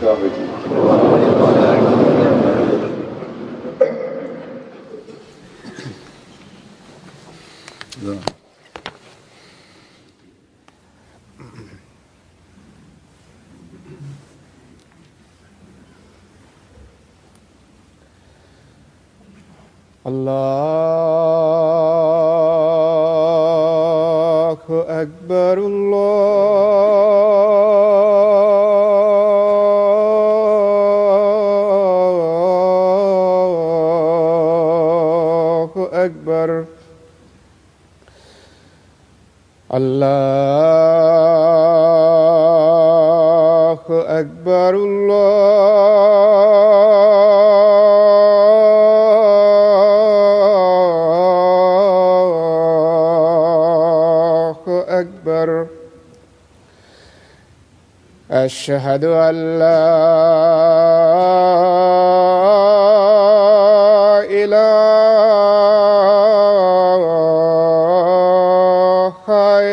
الزاهدين. الله أكبر الله أكبر الله أكبر الله أكبر. أشهد أن لا إله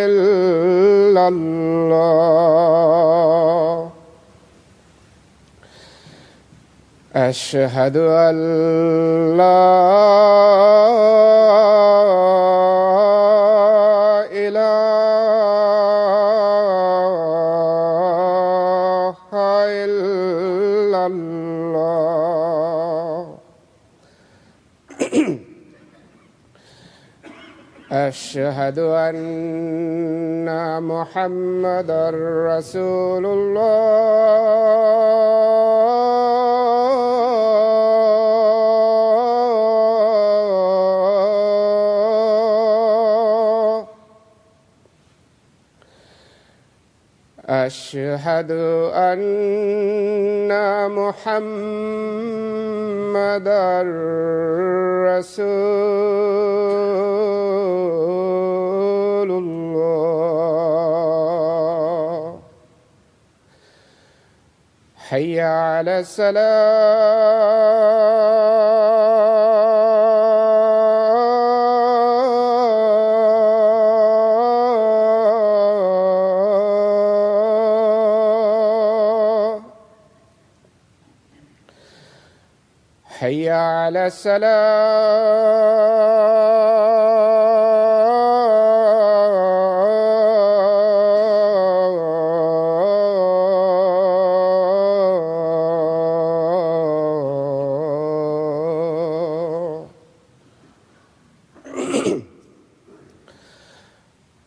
إلا الله. أشهد أن لا إله إلا الله. أشهد أن محمدًا رسول الله. أشهد أن محمدًا رسول الله. حي على الصلاة. حي على الصلاة.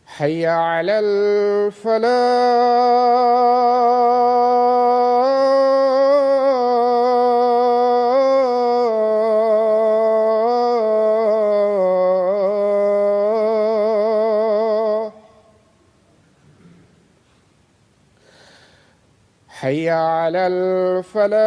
حي على الفلاح. حي على الفلاح.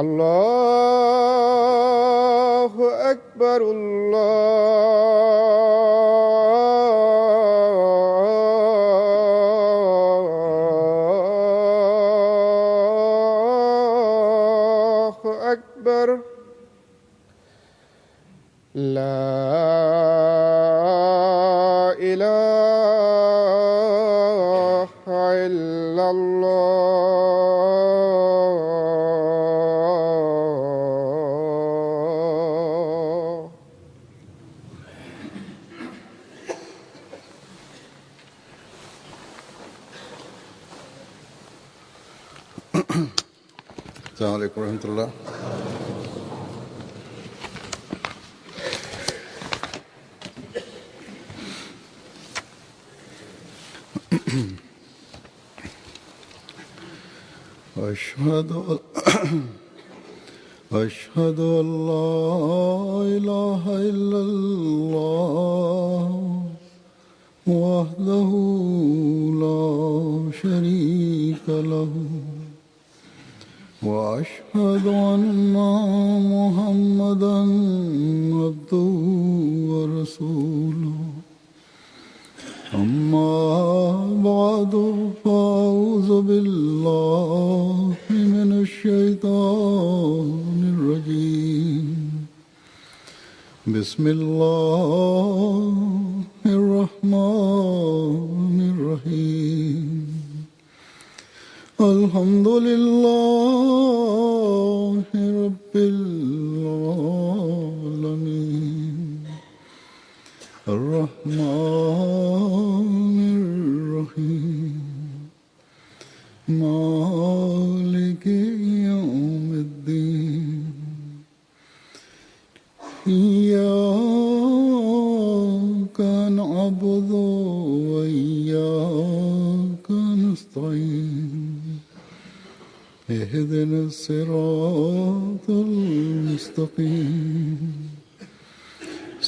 الله أكبر الله أكبر. لا إله إلا الله. السلام عليكم ورحمة الله. أشهد أن لا إله إلا الله وحده لا شريك له وأشهد أن محمدًا عبده ورسوله. أما بعد فأعوذ بالله من الشيطان الرجيم بسم الله الرحمن الرحيم الحمد لله رب العالمين الرحمن الرحيم مالك يوم الدين إياك نعبد وإياك نستعين اهدنا الصراط المستقيم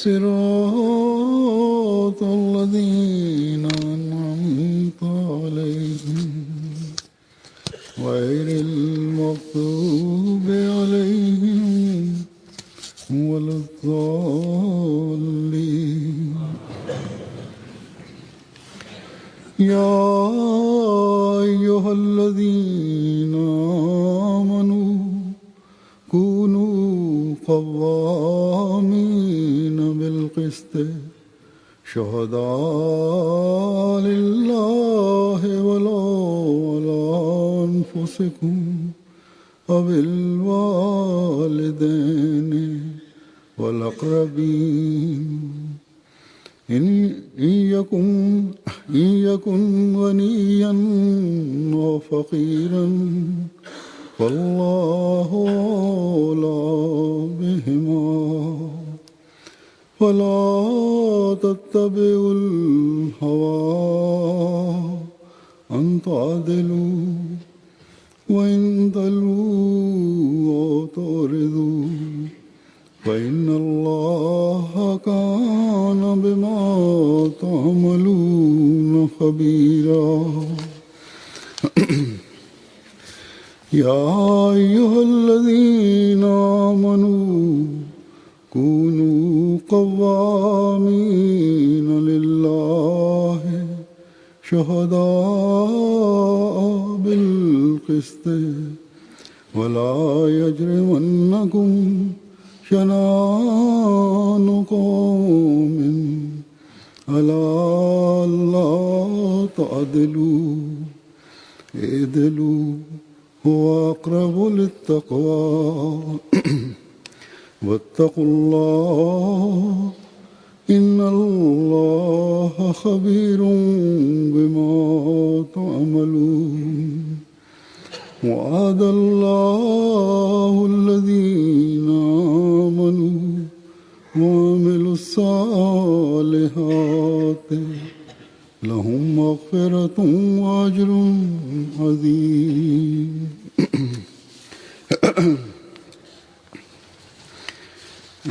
صراط الذين أنعمت عليهم غير المغضوب عليهم ولا الضالين يا أيها الذين آمنوا كونوا قوامين بالقسط شهداء لله ولو على أنفسكم وبالوالدين والأقربين إن يكن غنيا أو فقيرا فالله أولى بهما ولا تتبعوا الهوى أن تعدلوا وإن تلووا أو تعرضوا فإن الله كان بما تعملون خبيرا يا أيها الذين آمنوا كونوا قوامين لله شهداء بالقسط ولا يجرمنكم شنآن قوم على ألا تعدلوا اعدلوا هو أقرب للتقوى واتقوا الله إن الله خبير بما تعملون وعد الله الذين آمنوا وعملوا الصالحات لهم مغفرة وأجر عظيم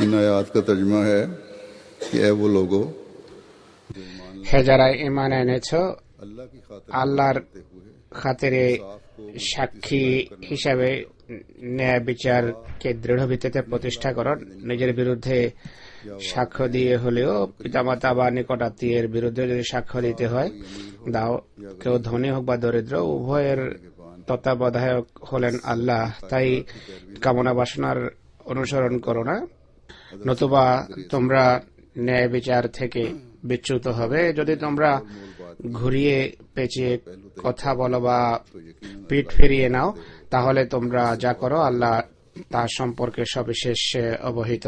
इन आयात का तर्जुमा है कि ऐ वो लोगों হে যারা ঈমান এনেছ अल्लाह की खातिर আল্লাহর খাতিরে সাক্ষী হিসাবে ন্যায় বিচারকে দৃঢ় ভিত্তিতে প্রতিষ্ঠা করো। নিজের বিরুদ্ধে সাক্ষ্য দিয়ে হলেও পিতামাতা বা নিকটাত্মীয়ের বিরুদ্ধে যদি সাক্ষ্য দিতে হয় দাও, কেউ ধনী হোক বা দরিদ্র, উভয়ের তত্ত্বাবধায়ক হলেন আল্লাহ। তাই কামনা বাসনার অনুসরণ করো না, নতুবা তোমরা ন্যায় বিচার থেকে বিচ্যুত হবে। যদি তোমরা ঘুরিয়ে পেঁচিয়ে কথা বলো বা পিঠ ফিরিয়ে নাও, তাহলে তোমরা যা করো আল্লাহ তার সম্পর্কে সবিশেষ অবহিত।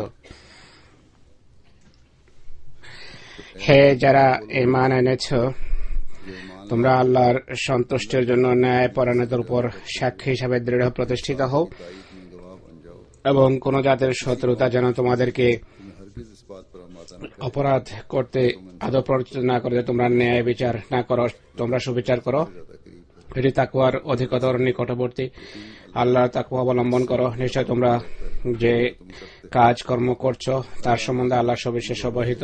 হে যারা ঈমান এনেছ, তোমরা আল্লাহর সন্তুষ্টির জন্য ন্যায় পরায়ণতার উপর সাক্ষী হিসাবে দৃঢ় প্রতিষ্ঠিত হও এবং কোন জাতের শত্রুতা যেন তোমাদেরকে অপরাধ করতে আদৌ প্ররোচিত না করে। তোমরা ন্যায় বিচার না করো, তোমরা সুবিচার করো। এটি তাকওয়ার অধিকতর নিকটবর্তী। আল্লাহর তাকওয়া অবলম্বন করো। নিশ্চয় তোমরা যে কাজ কর্ম করছো তার সম্বন্ধে আল্লাহ সবিশেষ অবহিত।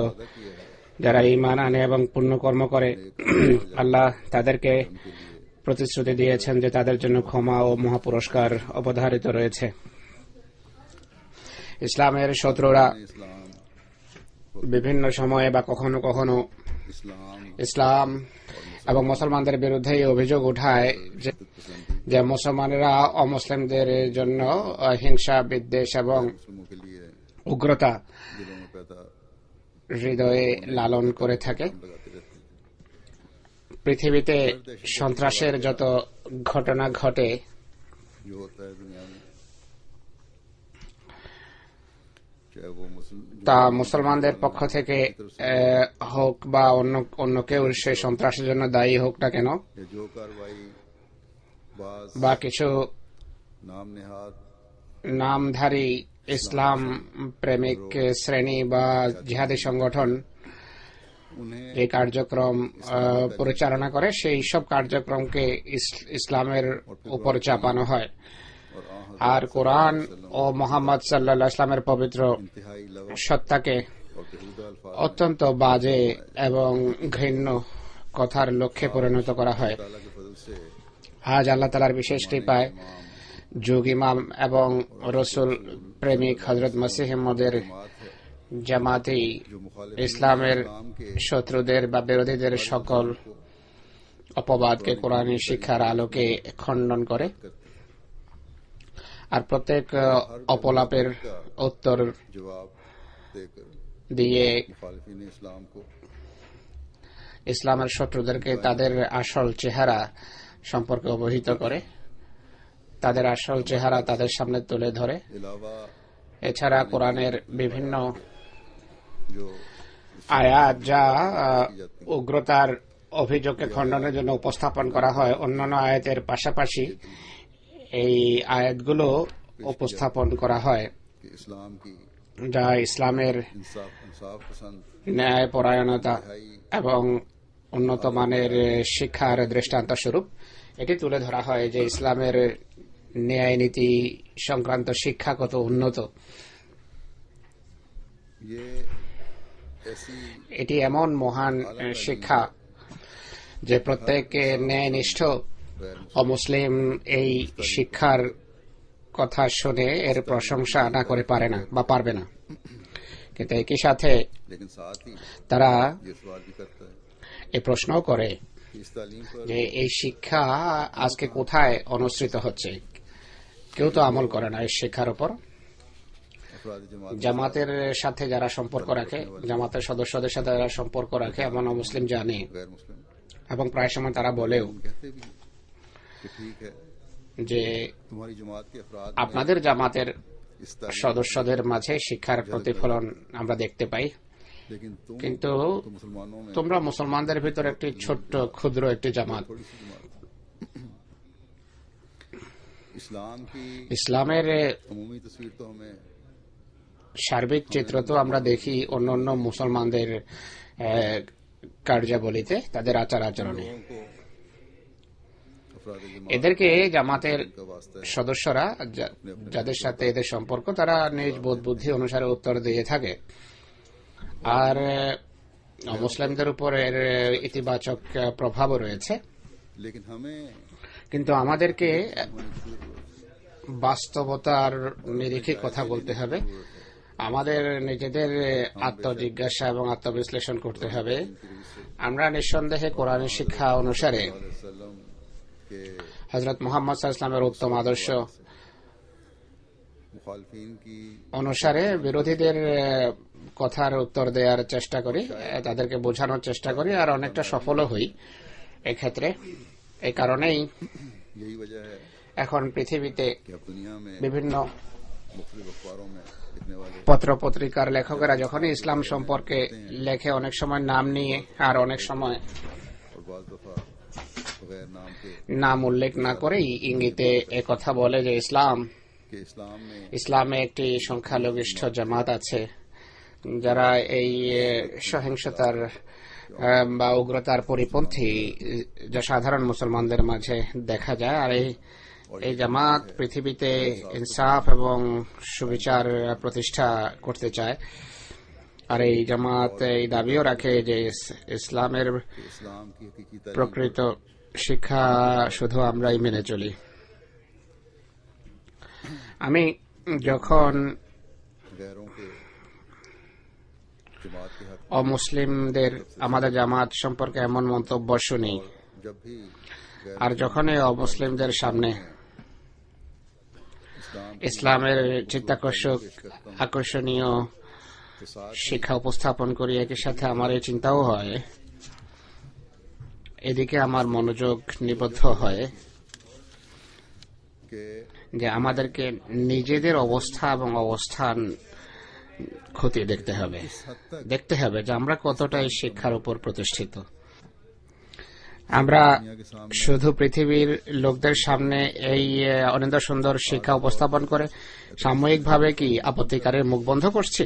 যারা ঈমান আনে এবং পুণ্য কর্ম করে, আল্লাহ তাদেরকে প্রতিশ্রুতি দিয়েছেন যে তাদের জন্য ক্ষমা ও মহাপুরস্কার অবধারিত রয়েছে। ইসলামের শত্রুরা বিভিন্ন সময়ে বা কখনো কখনো ইসলাম এবং মুসলমানদের বিরুদ্ধে এই অভিযোগ উঠায় যে মুসলমানেরা অমুসলিমদের জন্য হিংসা, বিদ্বেষ এবং मुस्लिमों के लिए উগ্রতা दिलों में पैदा হৃদয়ে লালন করে থাকে। लगाते रहते हैं। পৃথিবীতে সন্ত্রাসের যত ঘটনা ঘটে जो होता है दुनिया में, चाहे वो তা মুসলমানদের পক্ষ থেকে হোক বা অন্য কেউ সেই সন্ত্রাসের জন্য দায়ী হোক না কেন, या जो कार्रवाई बाज বা কিছু नाम नेहाद নামধারী ইসলাম প্রেমিক শ্রেণী বা জিহাদি সংগঠন उन्हें এই কার্যক্রম পরিচালনা করে, সেই সব কার্যক্রমকে ইসলামের উপর চাপানো হয়। और আর কোরআন ও মোহাম্মদ সাল্লাল্লাহু আলাইহি ওয়াসাল্লামের পবিত্র इंतहाई लव সত্তাকে और बेहुदा अल्फाज অত্যন্ত বাজে এবং ঘৃণ্য কথার লক্ষ্যে পরিণত করা হয়। ताला के फजल से আজ আল্লাহ তাআলার বিশেষ কৃপায় যুগ ইমাম এবং রসুল প্রেমিক হযরত মসিহ মওউদের জামাতি जो मुखालिफ ইসলামের इस्लाम के শত্রুদের বা বিরোধীদের সকল অপবাদকে কোরআনী শিক্ষার আলোকে খণ্ডন করে আর প্রত্যেক অপলাপের উত্তর जवाब देकर দিয়ে मुखालिफिन इस्लाम को ইসলামের শত্রুদেরকে তাদের আসল চেহারা সম্পর্কে অবহিত করে, তাদের আসল চেহারা তাদের সামনে তুলে ধরে। अलावा এছাড়া কোরআনের বিভিন্ন जो আয়াত যা উগ্রতার অভিযোগকে খণ্ডনের জন্য উপস্থাপন করা হয়, অন্যান্য আয়াতের পাশাপাশি এই আয়াতগুলো উপস্থাপন করা হয় कि इस्लाम की যা ইসলামের इंसाफ पसंद ন্যায় পরায়ণতা এবং উন্নত মানের শিক্ষার দৃষ্টান্ত স্বরূপ এটি তুলে ধরা হয় যে ইসলামের ন্যায় নীতি সংক্রান্ত শিক্ষা কত উন্নত। ये ऐसी এটি এমন মহান শিক্ষা যে প্রত্যেক ন্যায়নিষ্ঠ অমুসলিম এই শিক্ষার কথা শুনে এর প্রশংসা না করে পারে না বা পারবে না, কিন্তু একই সাথে लेकिन साथ ही তারা ये सवाल भी करता है এই प्रश्नও করে कि इस तालीम पर যে এই শিক্ষা আজকে কোথায় অনুসৃত হচ্ছে। কেউ তো আমল করে না এই শিক্ষার উপর। अफराद जमात জামাতের সাথে যারা সম্পর্ক রাখে, জামাতের সদস্যদের সাথে যারা সম্পর্ক রাখে এমন অমুসলিম জানে गैर मुस्लिम এবং প্রায় সময় তারা বলেও कहते भी कि ठीक है যে तुम्हारी जमात के अफराद আপনাদের জামাতের इस तालीम সদস্যদের মাঝে শিক্ষার প্রতিফলন আমরা দেখতে পাই, लेकिन तुम কিন্তু तो मुसलमानों में তোমরা মুসলমানদের ভিতর একটি ছোট্ট ক্ষুদ্র একটি জামাত। थोड़ी सी जमात इस्लाम की ইসলামের अमूमी तस्वीर तो हमें সার্বিক চিত্র তো আমরা দেখি অন্য অন্য মুসলমানদের কার্যাবলীতে, তাদের আচার আচরণে। लोगों को अफराद जमात এদেরকে জামাতের का वास्ता है সদস্যরা যাদের সাথে এদের সম্পর্ক তারা নিজ বোধ বুদ্ধি অনুসারে উত্তর দিয়ে থাকে, আর মুসলিমদের উপর এর ইতিবাচক প্রভাবও রয়েছে। लेकिन हमें কিন্তু আমাদেরকে বাস্তবতার নিরিখে কথা বলতে হবে, আমাদের নিজেদের আত্মজিজ্ঞাসা এবং আত্মবিশ্লেষণ করতে হবে। আমরা নিঃসন্দেহে কোরআনের শিক্ষা অনুসারে सल्लम के হযরত মুহাম্মদ সাল্লাল্লাহু আলাইহি ওয়াসাল্লামের উত্তম আদর্শ मुखालफिन की অনুসারে বিরোধীদের কথার উত্তর দেওয়ার চেষ্টা করি, তাদেরকে বোঝানোর চেষ্টা করি, আর অনেকটা সফলও হই এক্ষেত্রে। এই কারণেই यही वजह है এখন পৃথিবীতে कि अब दुनिया में বিভিন্ন मुख्तलिफ अखबारों में लिखने वाले পত্র পত্রিকার লেখকেরা যখনই ইসলাম সম্পর্কে লেখে, অনেক সময় নাম নিয়ে আর অনেক সময় और बाज़ दफा बगैर नाम के নাম উল্লেখ না করেই ইঙ্গিতে কথা বলে যে कि इस्लाम में ইসলামে একটি সংখ্যালঘিষ্ঠ জামাত আছে যারা এই সহিংসতার বা উগ্রতার পরিপন্থী যা সাধারণ মুসলমানদের মাঝে দেখা যায়। আর এই জামাত পৃথিবীতে ইনসাফ এবং সুবিচার প্রতিষ্ঠা করতে চায়, আর এই জামাত এই দাবিও রাখে যে ইসলামের इस्लाम की हकीकी तालीम প্রকৃত শিক্ষা শুধু আমরাই মেনে চলি। আমি যখন गैरों के जमात के हक অমুসলিমদের আমাদের জামাত সম্পর্কে এমন মন্তব্য শুনি, जब भी আর যখনই অমুসলিমদের সামনে इस्लाम ইসলামের চিত্তাকর্ষক আকর্ষণীয় के साथ শিক্ষা উপস্থাপন করি, একই সাথে আমার এই চিন্তাও হয়, এদিকে আমার মনোযোগ নিবদ্ধ হয় के যে আমাদেরকে নিজেদের অবস্থা এবং অবস্থান খতিয়ে দেখতে হবে যে আমরা কতটা এই শিক্ষার উপর প্রতিষ্ঠিত। আমরা শুধু পৃথিবীর লোকদের সামনে এই অনিন্দ সুন্দর শিক্ষা উপস্থাপন করে সাময়িকভাবে কি আপত্তিকারের মুখ বন্ধ করছি?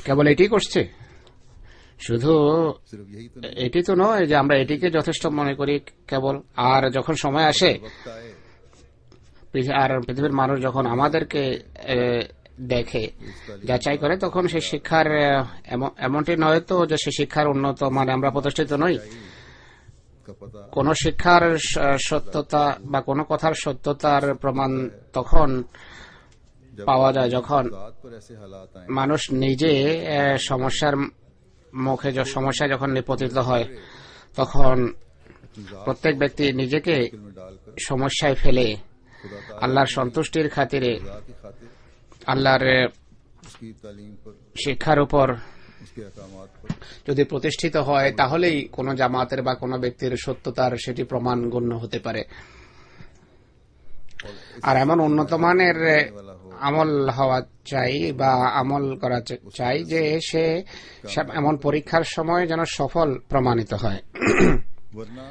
কেবল এটি করছি? শুধু सिर्फ यही तो এটি তো নয় যে আমরা এটিকে যথেষ্ট মনে করি কেবল, আর যখন সময় আসে वक्त आए আর পৃথিবীর মানুষ যখন আমাদেরকে দেখে যাচাই করে, তখন সেই শিক্ষার এমনটি নয় তো যে সে শিক্ষার উন্নত মানে আমরা প্রতিষ্ঠিত নই। का पता কোন শিক্ষার সত্যতা বা কোন কথার সত্যতার প্রমাণ তখন পাওয়া যায় যখন बात पर ऐसे हालात आए মানুষ নিজে সমস্যার মুখে সমস্যায় যখন নিপতিত হয়, তখন প্রত্যেক ব্যক্তি নিজেকে में डालकर সমস্যায় ফেলে खुदा ताला আল্লাহর সন্তুষ্টির খাতিরে की खातिर আল্লাহর उसकी तालीम पर শিক্ষার উপর उसके अहकामात पर যদি প্রতিষ্ঠিত হয়, তাহলেই কোন জামাতের বা কোন ব্যক্তির সত্যতার সেটি প্রমাণ গণ্য হতে পারে। আর এমন উন্নত মানের আমল হওয়া চাই বা আমল করা চাই যে সে এমন পরীক্ষার সময় যেন সফল প্রমাণিত হয়। वरना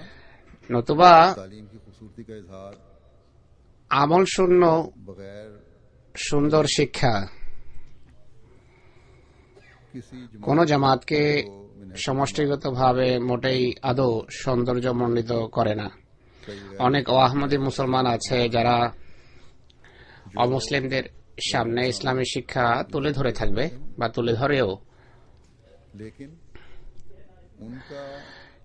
নতুবা तालीम की खूबसूरती का इजहार আমল শূন্য बगैर সুন্দর শিক্ষা किसी কোন জামাতকে সমষ্টিগতভাবে মোটেই আদৌ সৌন্দর্যমণ্ডিত করে না। অনেক আহমদী মুসলমান আছে যারা অমুসলিমদের সামনে ইসলামী শিক্ষা তুলে ধরে থাকবে বা তুলে ধরেও, लेकिन उनका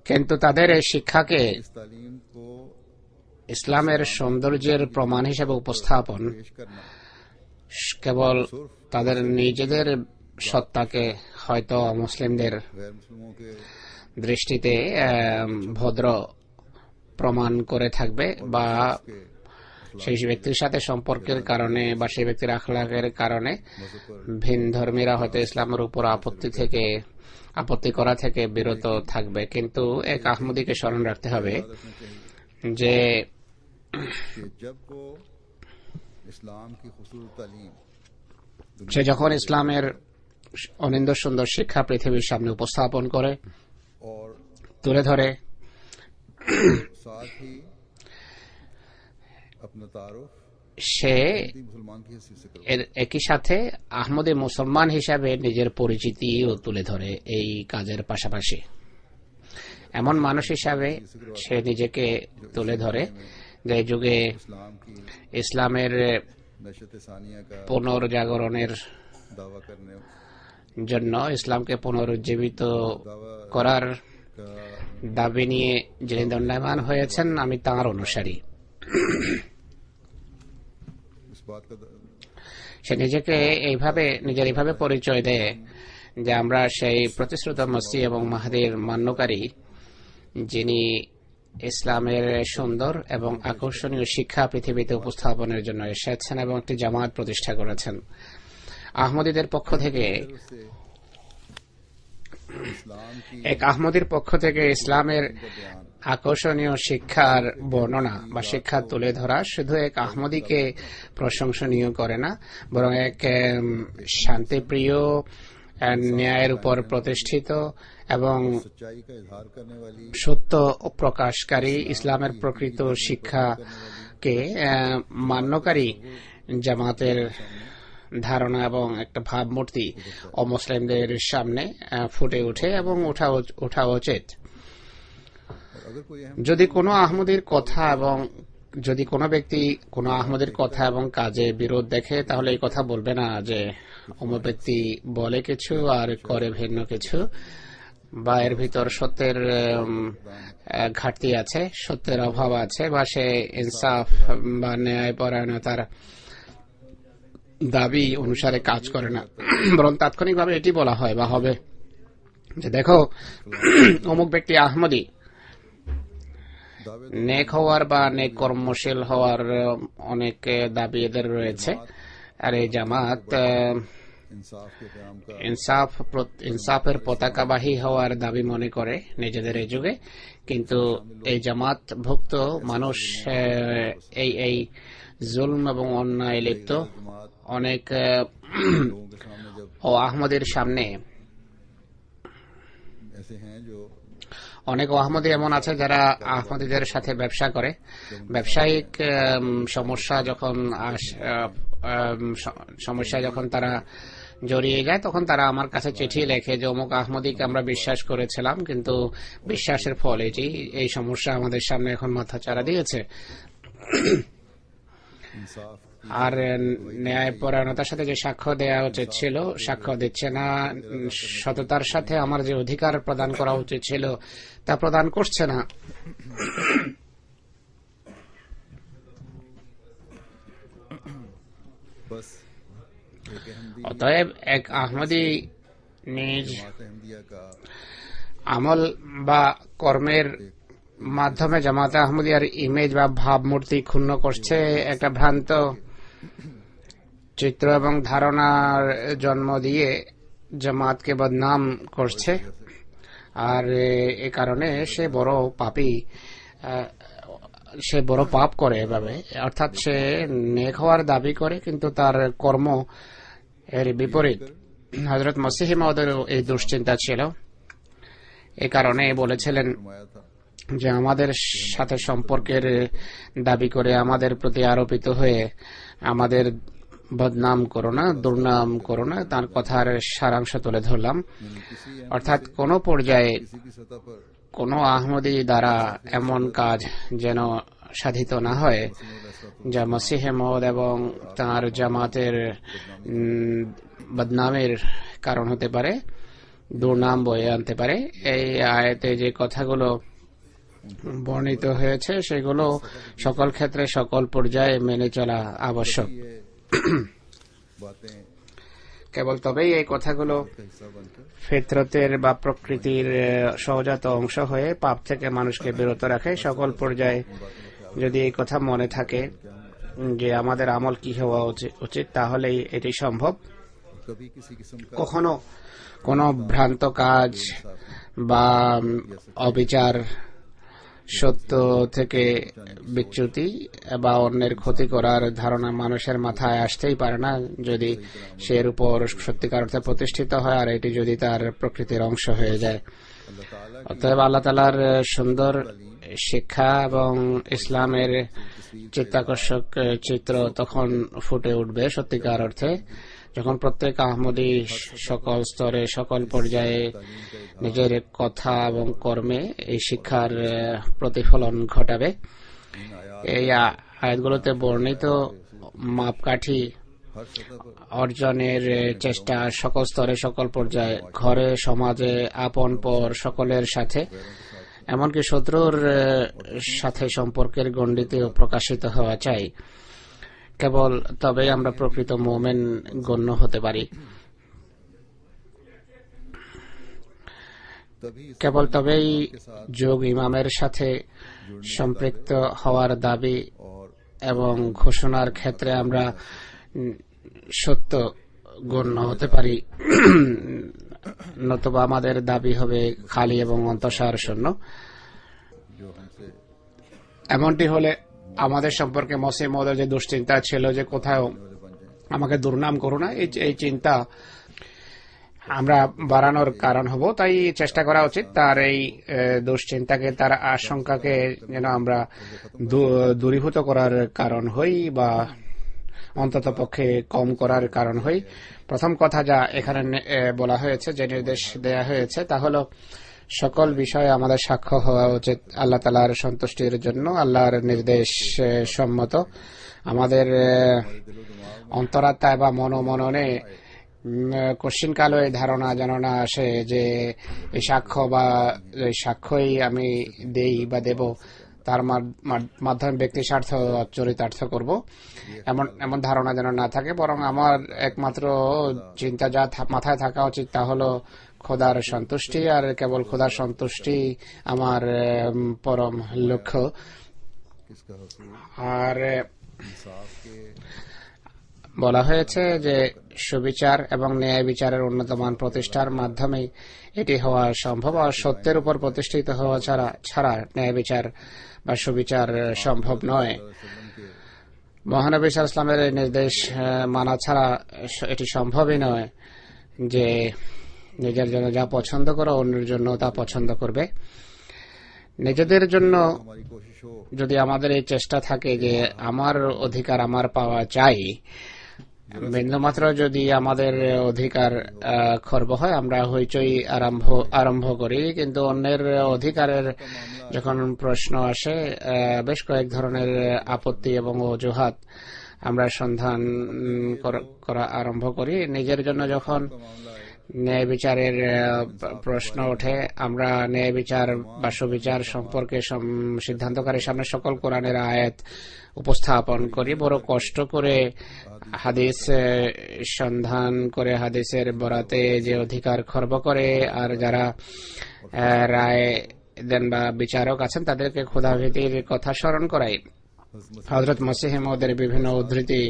কিন্তু তাদের এই শিক্ষাকে इस तालीम को ইসলামের সৌন্দর্যের প্রমাণ হিসেবে উপস্থাপন पेश करना কেবল তাদের নিজেদের সত্তাকে হয়তো মুসলিমদের गैर मुस्लिमों के দৃষ্টিতে ভদ্র প্রমাণ করে থাকবে বা সেই ব্যক্তির সাথে সম্পর্কের কারণে বা সেই ব্যক্তির আখলাকের কারণে ভিন ধর্মীরা হয়তো ইসলামের উপর আপত্তি করা থেকে বিরত থাকবে। কিন্তু এক আহমদীকে স্মরণ রাখতে হবে যে कि जब वो इस्लाम की खूबसूरत तालीम সে যখন ইসলামের অনিন্দ সুন্দর শিক্ষা পৃথিবীর সামনে উপস্থাপন করে और তুলে ধরে, साथ ही अपना तारुफ সে मुसलमान की हैसियत से करो এর একই সাথে আহমদী মুসলমান হিসাবে নিজের পরিচিতিও তুলে ধরে। এই কাজের পাশাপাশি এমন মানুষ হিসাবে সে নিজেকে তুলে ধরে যে যুগে इस्लाम की ইসলামের नशत सानिया का পুনর্জাগরণের दावा करने জন্য ইসলামকে পুনরুজ্জীবিত করার का দাবি নিয়ে যিনি দণ্ডায়মান হয়েছেন, আমি তাঁর অনুসারী। इस बात का সে নিজের এইভাবে পরিচয় দেয় যে আমরা সেই প্রতিশ্রুত মসিহ এবং মাহদীর মান্যকারী, যিনি ইসলামের সুন্দর এবং আকর্ষণীয় শিক্ষা পৃথিবীতে উপস্থাপনের জন্য এসেছেন এবং একটি জামাত প্রতিষ্ঠা করেছেন। আহমদীদের পক্ষ থেকে इस्लाम की এক আহমদীর পক্ষ থেকে ইসলামের আকর্ষণীয় শিক্ষার বর্ণনা বা শিক্ষা তুলে ধরা শুধু এক আহমদীকে প্রশংসনীয় করে না, বরং এক শান্তিপ্রিয়, ন্যায়ের উপর প্রতিষ্ঠিত এবং सच्चाई का इजहार करने वाली সত্য প্রকাশকারী ইসলামের প্রকৃত শিক্ষাকে মান্যকারী জামাতের ধারণা এবং একটা ভাবমূর্তি অমুসলিমদের সামনে ফুটে ওঠে এবং ওঠা উচিত। अगर कोई अहम যদি কোনো আহমদীর কথা এবং যদি কোনো ব্যক্তি কোনো আহমদীর কথা এবং কাজে বিরোধ দেখে, তাহলে এই কথা বলবে না যে অমুক ব্যক্তি বলে কিছু আর করে ভিন্ন কিছু, বা এর ভিতর সত্যের ঘাটতি আছে, সত্যের অভাব আছে, বা সে ইনসাফ বা ন্যায় পরায়ণতার দাবি অনুসারে কাজ করে না, বরং তাৎক্ষণিকভাবে এটি বলা হয় বা হবে যে দেখো অমুক ব্যক্তি আহমদী, নেক হওয়ার বা নেক কর্মশীল হওয়ার অনেক দাবি এদের রয়েছে। আর এই জামাত ইনসাফের পতাকাবাহী হওয়ার দাবি মনে করে নিজেদের এই যুগে, কিন্তু এই জামাত ভুক্ত মানুষ এই জুলম এবং অন্যায় লিপ্ত। অনেক আহমদের সামনে অনেক আহমদী এমন আছে যারা আহমদীদের সাথে ব্যবসা করে। ব্যবসায়িক সমস্যায় যখন তারা জড়িয়ে যায় তখন তারা আমার কাছে চিঠি লেখে যে অমুক আহমদীকে আমরা বিশ্বাস করেছিলাম, কিন্তু বিশ্বাসের ফল এই সমস্যা আমাদের সামনে এখন মাথাচাড়া দিয়েছে। আর ন্যায়পরায়ণতার সাথে যে সাক্ষ্য দেওয়া উচিত ছিল সাক্ষ্য দিচ্ছে না, সততার সাথে আমার যে অধিকার প্রদান করা উচিত ছিল তা প্রদান করছে না। অতএব এক আহমদী নিজ আমল বা কর্মের মাধ্যমে জামাতে আহমদিয়ার ইমেজ বা ভাবমূর্তি ক্ষুণ্ণ করছে, একটা ভ্রান্ত চিত্র এবং ধারণার জন্ম দিয়ে জামাতকে বদনাম করছে। আর এ কারণে সে বড় পাপী, সে বড় পাপ করে এভাবে। অর্থাৎ সে নেক হওয়ার দাবি করে কিন্তু তার কর্ম এর বিপরীত। হযরত মসিহ মাউদের এই দুশ্চিন্তা ছিল, এ কারণে বলেছিলেন যে আমাদের সাথে সম্পর্কের দাবি করে আমাদের প্রতি আরোপিত হয়ে আমাদের বদনাম করো না, দুর্নাম করো না। তার কথার সারাংশ তুলে ধরলাম। অর্থাৎ কোন পর্যায়ে কোন আহমদী দ্বারা এমন কাজ যেন সাধিত না হয় যা মসিহে মওদ এবং তার জামাতের বদনামের কারণ হতে পারে, দুর্নাম বয়ে আনতে পারে। এই আয়াতে যে কথাগুলো বর্ণিত হয়েছে সেগুলো সকল ক্ষেত্রে সকল পর্যায়ে মেনে চলা আবশ্যক। কেবল তবেই এই কথাগুলো ফিতরতের বা প্রকৃতির সহজাত অংশ হয়ে পাপ থেকে মানুষকে বিরত রাখে। সকল পর্যায়ে যদি এই কথা মনে থাকে যে আমাদের আমল কি হওয়া উচিত, তাহলেই এটি সম্ভব। কখনো কোনো ভ্রান্ত কাজ বা অবিচার, সত্য থেকে বিচ্যুতি বা অন্যের ক্ষতি করার ধারণা মানুষের মাথায় আসতেই পারে না যদি সে এর উপর সত্যিকার অর্থে প্রতিষ্ঠিত হয় আর এটি যদি তার প্রকৃতির অংশ হয়ে যায়। অতএব আল্লাহ তাআলার সুন্দর শিক্ষা এবং ইসলামের চিত্তাকর্ষক চিত্র তখন ফুটে উঠবে সত্যিকার অর্থে, যখন প্রত্যেক আহমদী সকল স্তরে সকল পর্যায়ে নিজের কথা এবং কর্মে এই শিক্ষার প্রতিফলন ঘটাবে। এই আয়াতগুলোতে বর্ণিত মাপকাঠি অর্জনের চেষ্টা সকল স্তরে সকল পর্যায়ে, ঘরে, সমাজে, আপন পর সকলের সাথে, এমনকি শত্রুর সাথে সম্পর্কের গণ্ডিতেও প্রকাশিত হওয়া চাই। কেবল তবেই আমরা প্রকৃত মুমিন গণ্য হতে পারি। কেবল তবেই যোগ ইমামের সাথে সম্পৃক্ত হওয়ার দাবি এবং ঘোষণার ক্ষেত্রে আমরা সত্য গণ্য হতে পারি, নতুবা আমাদের দাবি হবে খালি এবং অন্তঃসার শূন্য। এমনটি হলে আমাদের সম্পর্কে মসিহ মওদের যে দুশ্চিন্তা ছিল যে কোথাও আমাকে দুর্নাম করো না, এই চিন্তা আমরা বাড়ানোর কারণ হব। তাই চেষ্টা করা উচিত তার এই দুশ্চিন্তাকে, তার আশঙ্কাকে যেন আমরা দূরীভূত করার কারণ হই বা অন্তত পক্ষে কম করার কারণ হই। প্রথম কথা যা এখানে বলা হয়েছে, যে নির্দেশ দেয়া হয়েছে, তা হলো সকল বিষয়ে আমাদের সাক্ষ্য হওয়া উচিত আল্লাহ তাআলার সন্তুষ্টির জন্য, আল্লাহর নির্দেশ সম্মত। আমাদের অন্তরাত্মায় বা মনোমননে কোশ্চিনকালও এই ধারণা যেন না আসে যে এই সাক্ষ্য বা সাক্ষ্যই আমি দেই বা দেব তার মাধ্যমে ব্যক্তি স্বার্থ চরিতার্থ করব, এমন ধারণা যেন না থাকে, বরং আমার একমাত্র চিন্তা যা মাথায় থাকা উচিত তা হলো খোদার সন্তুষ্টি, আর কেবল খোদার সন্তুষ্টি আমার পরম লক্ষ্য। আর বলা হয়েছে যে সুবিচার এবং ন্যায় বিচারের উন্নত মান প্রতিষ্ঠার মাধ্যমে এটি হওয়া সম্ভব, আর সত্যের উপর প্রতিষ্ঠিত হওয়া ছাড়া ন্যায় বিচার বা সুবিচার সম্ভব নয়। মহানবী সাল্লাল্লাহু আলাইহি ওয়াসাল্লামের নির্দেশ মানা ছাড়া এটি সম্ভবই নয় যে নিজের জন্য যা পছন্দ করো অন্যের জন্য তা পছন্দ করবে। নিজেদের জন্য যদি আমাদের এই চেষ্টা থাকে যে আমার অধিকার আমার পাওয়া চাই, বিন্দুমাত্র যদি আমাদের অধিকার খর্ব হয় আমরা হইচই আরম্ভ করি, কিন্তু অন্যের অধিকারের যখন প্রশ্ন আসে বেশ কয়েক ধরনের আপত্তি এবং অজুহাত আমরা সন্ধান করা আরম্ভ করি। নিজের জন্য যখন ন্যায় বিচারের প্রশ্ন ওঠে আমরা ন্যায় বিচার বা সুবিচার সম্পর্কে সিদ্ধান্তকারীর সামনে সকল কোরআনের আয়াত উপস্থাপন করি, বড় কষ্ট করে হাদিস সন্ধান করে হাদিসের বরাতে যে অধিকার খর্ব করে আর যারা রায় দেন বা বিচারক আছেন তাদেরকে খোদাভীতির কথা স্মরণ করাই। হযরত মসিহ মওউদের বিভিন্ন উদ্ধৃতি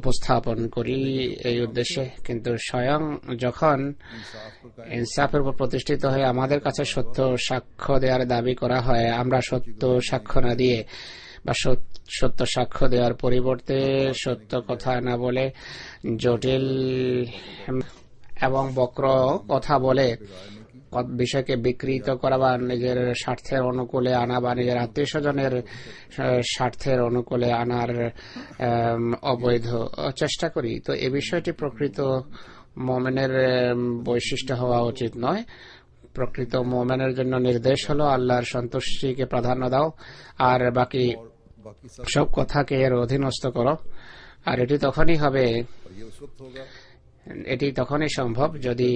উপস্থাপন করি এই উদ্দেশ্যে, কিন্তু স্বয়ং যখন ইনসাফের উপর প্রতিষ্ঠিত হয়ে আমাদের কাছে সত্য সাক্ষ্য দেওয়ার দাবি করা হয়, আমরা সত্য সাক্ষ্য না দিয়ে বা সত্য সাক্ষ্য দেওয়ার পরিবর্তে সত্য কথা না বলে জটিল এবং বক্র কথা বলে বিষয়কে বিকৃত করা বা নিজের স্বার্থের অনুকূলে আনা বা নিজের আত্মীয় স্বজনের স্বার্থের অনুকূলে আনার অবৈধ চেষ্টা করি, তো এই বিষয়টি প্রকৃত মুমিনের বৈশিষ্ট্য হওয়া উচিত নয়। প্রকৃত মুমিনের জন্য নির্দেশ হলো আল্লাহর সন্তুষ্টিকে প্রাধান্য দাও আর বাকি সব কথাকে এর অধীনস্থ করো। আর এটি তখনই সম্ভব যদি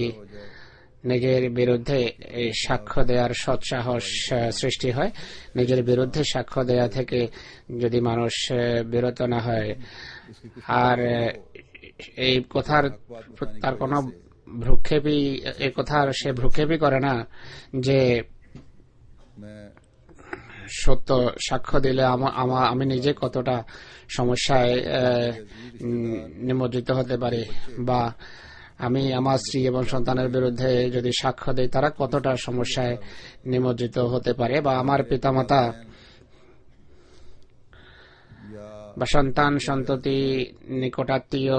নিজের বিরুদ্ধে সাক্ষ্য দেওয়ার সৎসাহস সৃষ্টি হয়, নিজের বিরুদ্ধে সাক্ষ্য দেওয়া থেকে যদি মানুষ বিরত না হয় আর এই কথার তার কোনো সে ভ্রুক্ষেপই করে না যে সত্য সাক্ষ্য দিলে আমি নিজে কতটা সমস্যায় নিমজ্জিত হতে পারি, বা আমি আমার স্ত্রী এবং সন্তানের বিরুদ্ধে যদি সাক্ষ্য দেই তারা কতটা সমস্যায় নিমজ্জিত হতে পারে, বা আমার পিতামাতা বা সন্তান সন্ততি নিকটাত্মীয়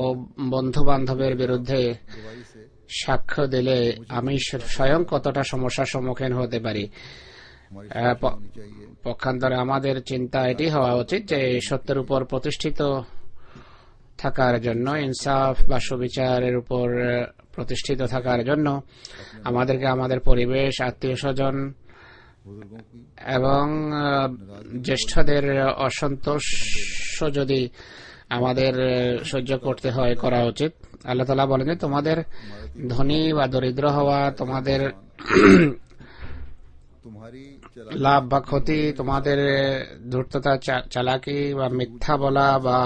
ও বন্ধু বান্ধবের বিরুদ্ধে সাক্ষ্য দিলে আমি স্বয়ং কতটা সমস্যার সম্মুখীন হতে পারি। পক্ষান্তরে আমাদের চিন্তা এটি হওয়া উচিত যে সত্যের উপর প্রতিষ্ঠিত থাকার জন্য, ইনসাফ বা সুবিচারের উপর প্রতিষ্ঠিত থাকার জন্য আমাদেরকে আমাদের পরিবেশ, আত্মীয় স্বজন এবং জ্যেষ্ঠদের অসন্তোষ যদি আমাদের সহ্য করতে হয় করা উচিত। আল্লাহ তাআলা বলেন যে তোমাদের ধনী বা দরিদ্র হওয়া, তোমাদের লাভ বা ক্ষতি, তোমাদের ধূর্ততা, চালাকি বা মিথ্যা বলা বা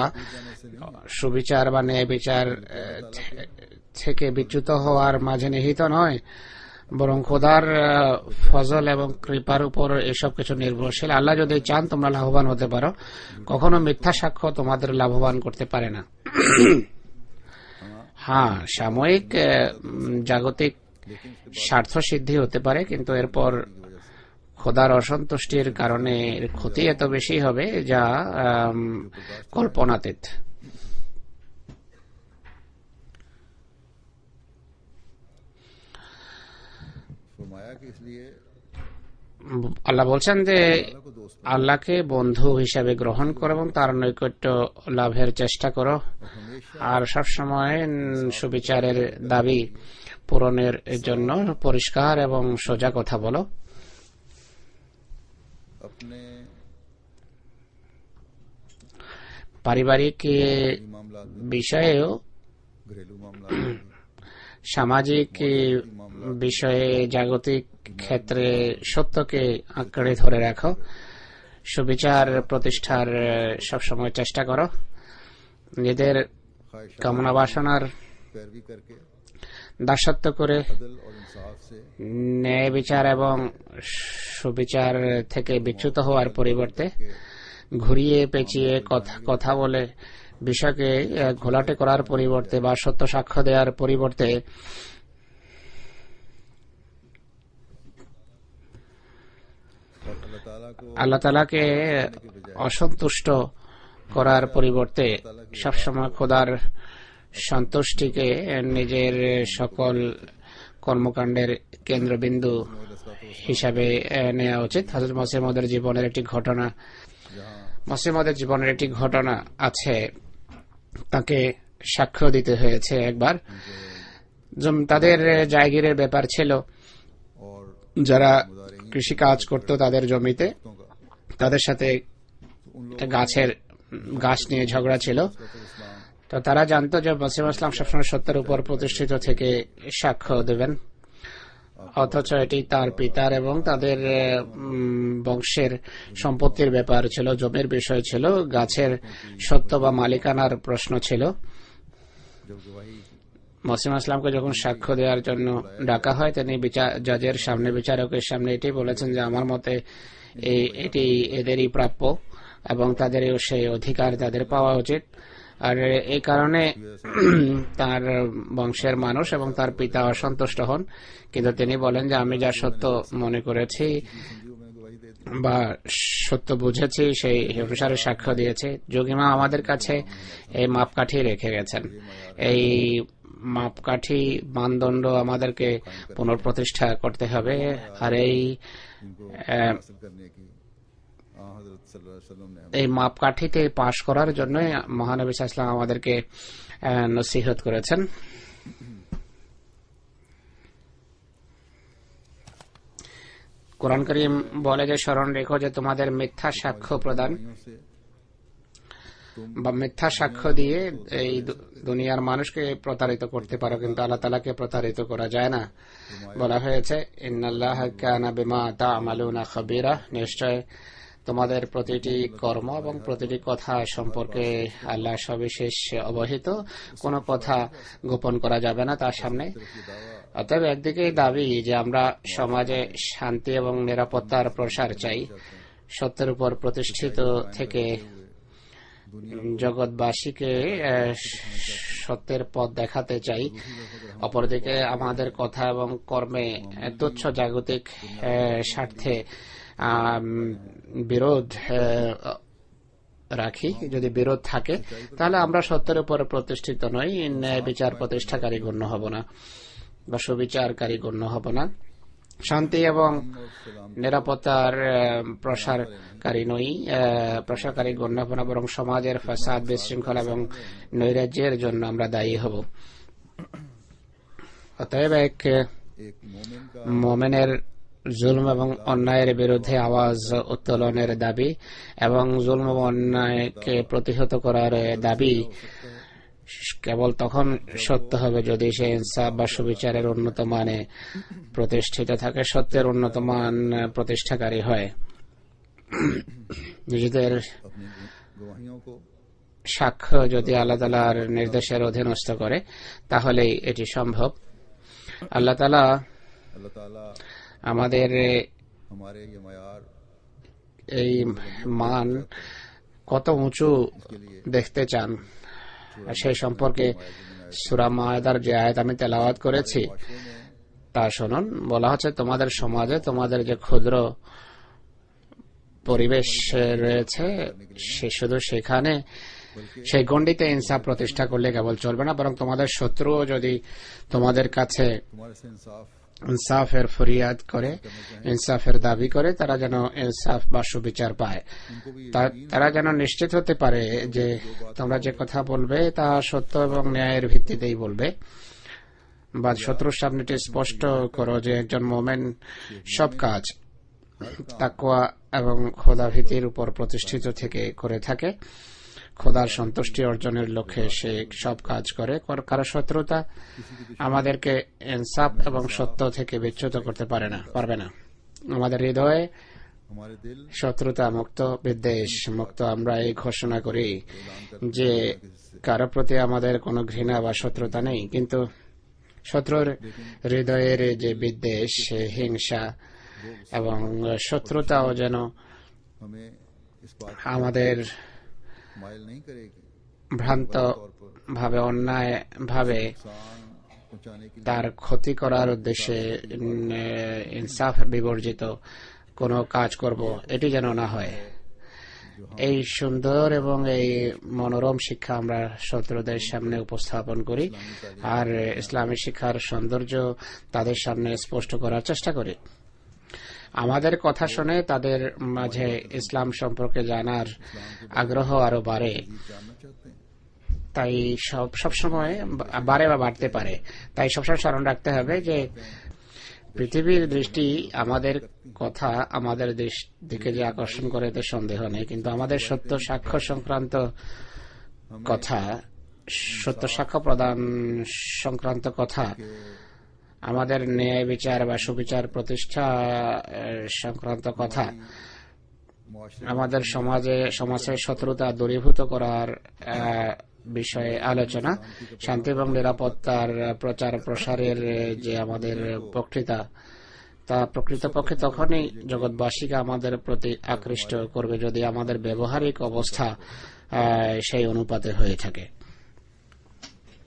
সুবিচার বা ন্যায় বিচার থেকে বিচ্যুত হওয়ার মাঝে নিহিত নয়, বরং খোদার ফজল এবং কৃপার উপর এসব কিছু নির্ভরশীল। আল্লাহ যদি চান তোমরা লাভবান হতে পারো, কখনো মিথ্যা সাক্ষ্য তোমাদের লাভবান করতে পারে না। হ্যাঁ, সাময়িক জাগতিক স্বার্থ সিদ্ধি হতে পারে, কিন্তু এরপর খোদার অসন্তুষ্টির কারণে ক্ষতি এত বেশি হবে যা কল্পনাতীত। আল্লাহ বলছেন যে আল্লাহকে বন্ধু হিসাবে গ্রহণ করো এবং তার নৈকট্য লাভের চেষ্টা করো, আর সবসময় সুবিচারের দাবি পূরণের জন্য পরিষ্কার এবং সোজা কথা বলো। পারিবারিক বিষয়েও সামাজিক বিষয়ে জাগতিক ক্ষেত্রে সত্যকে আঁকড়ে ধরে রাখো, সুবিচার প্রতিষ্ঠার সবসময় চেষ্টা করো, নিজেদের কামনা বাসনার पैरवी करके দাসত্ব করে अदल और इंसाफ से ন্যায় বিচার এবং সুবিচার থেকে বিচ্যুত হওয়ার পরিবর্তে ঘুরিয়ে পেঁচিয়ে কথা বলে বিষয়কে ঘোলাটে করার পরিবর্তে বা সত্য সাক্ষ্য দেওয়ার পরিবর্তে अल्लाह ताला को আল্লাহ তাআলাকে অসন্তুষ্ট করার পরিবর্তে সবসময় খোদার সন্তুষ্টিকে নিজের সকল কর্মকাণ্ডের কেন্দ্রবিন্দু হিসাবে নেওয়া উচিত। হযরত মসিহ মাউদের জীবনের একটি ঘটনা মসিহ মাউদের জীবনের একটি ঘটনা আছে, তাকে সাক্ষ্য দিতে হয়েছে একবার। তাদের জায়গিরের ব্যাপার ছিল, और যারা কৃষি কাজ করত তাদের জমিতে, তাদের সাথে গাছ নিয়ে ঝগড়া ছিল। তো তারা জানতো যে মসিহ ইসলাম সবসময় সত্যের উপর প্রতিষ্ঠিত থেকে সাক্ষ্য দেবেন, অথচ এটি তার পিতার এবং তাদের বংশের সম্পত্তির ব্যাপার ছিল, জমির বিষয় ছিল, গাছের সত্য বা মালিকানার প্রশ্ন ছিল। মসিহ ইসলামকে যখন সাক্ষ্য দেওয়ার জন্য ডাকা হয়, তিনি জজের সামনে, বিচারকের সামনে এটি বলেছেন যে আমার মতে এটি এদেরই প্রাপ্য এবং তাদেরও সেই অধিকার তাদের পাওয়া উচিত। আর এই কারণে তার বংশের মানুষ এবং তার পিতা অসন্তুষ্ট হন, কিন্তু তিনি বলেন যে আমি যা সত্য মনে করেছি বা সত্য বুঝেছি সেই অনুসারে সাক্ষ্য দিয়েছে। যোগীমা আমাদের কাছে এই মাপকাঠি রেখে গেছেন, এই মাপকাঠি মানদণ্ড আমাদেরকে পুনঃপ্রতিষ্ঠা করতে হবে। আর এই মাপকাঠিতে পাশ করার জন্য মহানবী সাল্লাল্লাহু আলাইহি ওয়াসাল্লাম আমাদেরকে নসিহত করেছেন। কোরআন কারীম বলে যে স্মরণ রেখো যে তোমাদের মিথ্যা সাক্ষ্য প্রদান বা মিথ্যা সাক্ষ্য দিয়ে এই দুনিয়ার মানুষকে প্রতারিত করতে পারো, কিন্তু আল্লাহ তাআলাকে প্রতারিত করা যায় না। বলা হয়েছে ইন্নাল্লাহা কানা বিমা তা'মালুনা খাবীরা, নিশ্চয় তোমাদের প্রতিটি কর্ম এবং প্রতিটি কথা সম্পর্কে আল্লাহ সবিশেষ অবহিত, কোনো কথা গোপন করা যাবে না তার সামনে। অতএব একদিকে দাবি যে আমরা সমাজে শান্তি এবং নিরাপত্তার প্রসার চাই, সত্যের উপর প্রতিষ্ঠিত থেকে জগৎবাসীকে সত্যের পথ দেখাতে চাই। অপরদিকে আমাদের কথা এবং কর্মে তুচ্ছ জাগতিক স্বার্থে বিরোধ রাখি। যদি বিরোধ থাকে তাহলে আমরা সত্যের উপর প্রতিষ্ঠিত নই, ন্যায় বিচার প্রতিষ্ঠাকারী গণ্য হব না বা সুবিচারকারী গণ্য হব না, শান্তি এবং নিরাপত্তার প্রসারকারী গণ্য হব না, বরং সমাজের ফাসাদ, বিশৃঙ্খলা এবং নৈরাজ্যের জন্য আমরা দায়ী হব। অতএব এক মুমিনের জুলম এবং অন্যায়ের বিরুদ্ধে আওয়াজ উত্তোলনের দাবি এবং জুলম এবং অন্যায়কে প্রতিহত করার দাবি কেবল তখন সত্য হবে যদি সে ইনসাফ বা সুবিচারের উন্নত মানে প্রতিষ্ঠিত থাকে, সত্যের উন্নত মান প্রতিষ্ঠাকারী হয়। নিজেদের সাক্ষ্য যদি আল্লাহ তাআলার নির্দেশের অধীনস্থ করে তাহলেই এটি সম্ভব। আল্লাহ তাআলা আমাদের এই মান কত উঁচু দেখতে চান সেই সম্পর্কে সূরা মায়েদার যে আয়াত আমি তেলাওয়াত করেছি তা শুনুন। বলা হচ্ছে তোমাদের সমাজে তোমাদের যে ক্ষুদ্র পরিবেশ রয়েছে সে শুধু সেখানে সেই গণ্ডিতে ইনসাফ প্রতিষ্ঠা করলে কেবল চলবে না, বরং তোমাদের শত্রুও যদি তোমাদের কাছে ইনসাফের ফরিয়াদ করে, ইনসাফের দাবি করে, তারা যেন ইনসাফ বা সুবিচার পায়, তারা যেন নিশ্চিত হতে পারে যে তোমরা যে কথা বলবে তা সত্য এবং ন্যায়ের ভিত্তিতেই বলবে। বা শত্রুর সামনে স্পষ্ট করো যে একজন মুমিন সব কাজ তাকওয়া এবং খোদা ভীতির উপর প্রতিষ্ঠিত থেকে করে থাকে। খোদার সন্তুষ্টি অর্জনের লক্ষ্যে সে সব কাজ করে। কারো শত্রুতা আমাদেরকে ইনসাফ এবং সত্য থেকে বিচ্যুত করতে পারবে না। আমাদের হৃদয়ে हमारे दिल শত্রুতা মুক্ত, বিদ্বেষ মুক্ত। আমরা এই ঘোষণা করি যে কারো প্রতি আমাদের কোনো ঘৃণা বা শত্রুতা নেই, কিন্তু শত্রুর হৃদয়ের যে বিদ্বেষ, হিংসা এবং শত্রুতাও যেন हमें इस बात আমাদের माइल नहीं करेगी ভ্রান্ত ভাবে, অন্যায় ভাবে नुकसान पहुंचाने के তার ক্ষতি করার উদ্দেশ্যে ইনসাফ বিবর্জিত কোনো কাজ করব, এটি যেন না হয়। এই সুন্দর এবং এই মনোরম শিক্ষা আমরা শত্রুদের সামনে উপস্থাপন করি আর ইসলামী শিক্ষার সৌন্দর্য তাদের সামনে স্পষ্ট করার চেষ্টা করি। আমাদের কথা শুনে তাদের মাঝে ইসলাম সম্পর্কে জানার আগ্রহ আরো বাড়ে, जानना चाहते हैं। তাই সবসময় বাড়ে বা বাড়তে পারে। তাই সবসময় স্মরণ রাখতে হবে যে পৃথিবীর দৃষ্টি আমাদের কথা আমাদের দিকে যে আকর্ষণ করে এতে সন্দেহ নেই, কিন্তু আমাদের সত্য সাক্ষ্য সংক্রান্ত কথা, সত্য সাক্ষ্য প্রদান সংক্রান্ত কথা, আমাদের ন্যায় বিচার বা সুবিচার প্রতিষ্ঠা সংক্রান্ত কথা, আমাদের সমাজের শত্রুতা দূরীভূত করার বিষয়ে আলোচনা, শান্তি এবং নিরাপত্তার প্রচার প্রসারের যে আমাদের বক্তৃতা, তা প্রকৃতপক্ষে তখনই জগৎবাসীকে আমাদের প্রতি আকৃষ্ট করবে যদি আমাদের ব্যবহারিক অবস্থা সেই অনুপাতে হয়ে থাকে।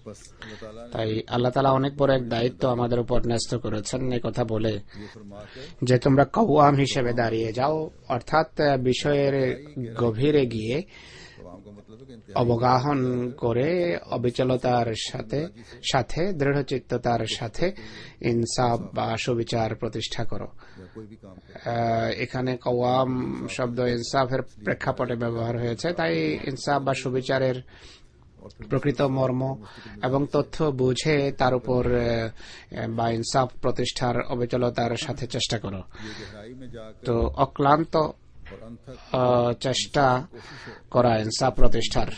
बस अल्लाह ताला ने তাই আল্লাহ তাআলা অনেক বড় এক দায়িত্ব আমাদের উপর ন্যস্ত করেছেন এই কথা বলে ये फरमाकर যে তোমরা কওয়াম হিসেবে দাঁড়িয়ে যাও, অর্থাৎ বিষয়ের গভীরে গিয়ে आवाम का मतलब है कि इंतहा অবগাহন করে অবিচলতার সাথে দৃঢ়চিত্ততার সাথে ইনসাফ বা সুবিচার প্রতিষ্ঠা করো। या कोई भी काम करे এখানে কওয়াম শব্দ ইনসাফের প্রেক্ষাপটে ব্যবহার হয়েছে, তাই ইনসাফ বা সুবিচারের প্রকৃত মর্ম এবং তথ্য বুঝে তার উপর বা ইনসাফ প্রতিষ্ঠার অবিচলতার সাথে চেষ্টা করো। ये गहराई में जाकर তো অক্লান্ত और अनथक চেষ্টা করা ইনসাফ প্রতিষ্ঠার,